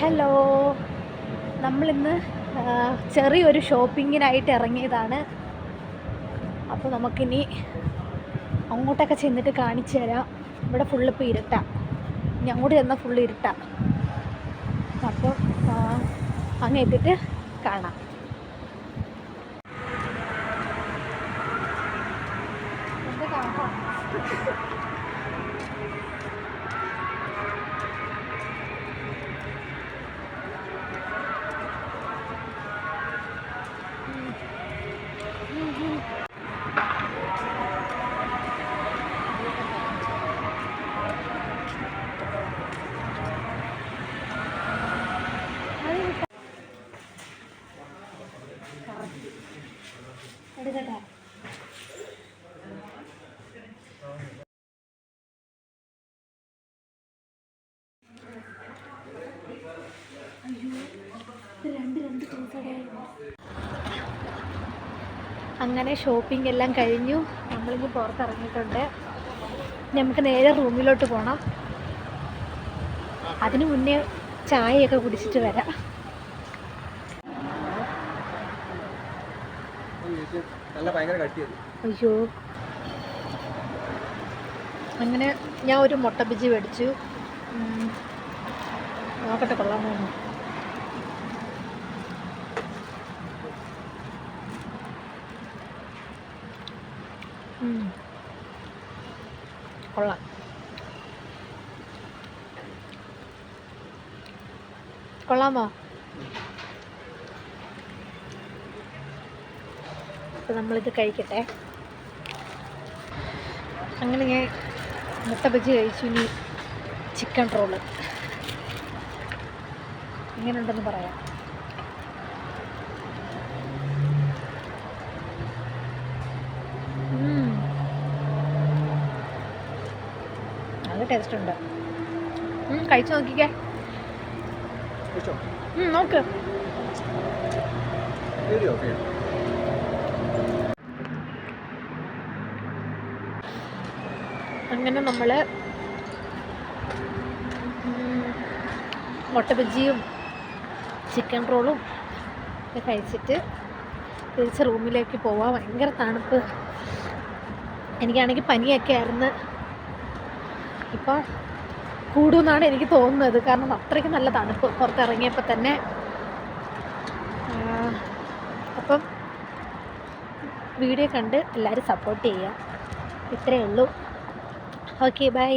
Hello, നമ്മളിന്ന് ചെറിയൊരു ഷോപ്പിങ്ങിനായിട്ട് ഇറങ്ങിയതാണ്. അപ്പോൾ നമുക്കിനി അങ്ങോട്ടൊക്കെ ചെന്നിട്ട് കാണിച്ചു തരാം. ഇവിടെ ഫുള്ള് ഇപ്പോൾ ഇരുട്ടാണ്. ഇനി അങ്ങോട്ട് ചെന്നാൽ ഫുള്ള് ഇരുട്ടാണ്. അപ്പോൾ അങ്ങ് എത്തിയിട്ട് കാണാം. എടുക്കട്ടെ. അങ്ങനെ ഷോപ്പിംഗ് എല്ലാം കഴിഞ്ഞു. നമ്മളിനി പുറത്തിറങ്ങിയിട്ടുണ്ട്. നമുക്ക് നേരെ റൂമിലോട്ട് പോകണം. അതിനു മുന്നേ ചായയൊക്കെ കുടിച്ചിട്ട് വരാം. അയ്യോ, അങ്ങനെ ഞാൻ ഒരു മുട്ട ബജി മേടിച്ചു. നോക്കട്ടെ, കൊള്ളാമോ? കൊള്ളാം. കൊള്ളാമോ? അപ്പോൾ നമ്മളിത് കഴിക്കട്ടെ. അങ്ങനെ ഞാൻ മുട്ട ബജി കഴിച്ചു. ഇനി ചിക്കൻ റോള് എങ്ങനെയുണ്ടെന്ന് പറയാം. നല്ല ടേസ്റ്റ് ഉണ്ട്. കഴിച്ചു നോക്കിക്കേ. നോക്ക്. അങ്ങനെ നമ്മൾ മുട്ട ബജിയും ചിക്കൻ റോളും ഒക്കെ കഴിച്ചിട്ട് തിരിച്ച് റൂമിലേക്ക് പോവാം. ഭയങ്കര തണുപ്പ്. എനിക്കാണെങ്കിൽ പനിയൊക്കെ ആയിരുന്നു. ഇപ്പം കൂടുമെന്നാണ് എനിക്ക് തോന്നുന്നത്. കാരണം അത്രയ്ക്ക് നല്ല തണുപ്പ് പുറത്തിറങ്ങിയപ്പോൾ തന്നെ. അപ്പം വീഡിയോ കണ്ട് എല്ലാവരും സപ്പോർട്ട് ചെയ്യുക. ഇത്രയേ ഉള്ളൂ. Okay, by.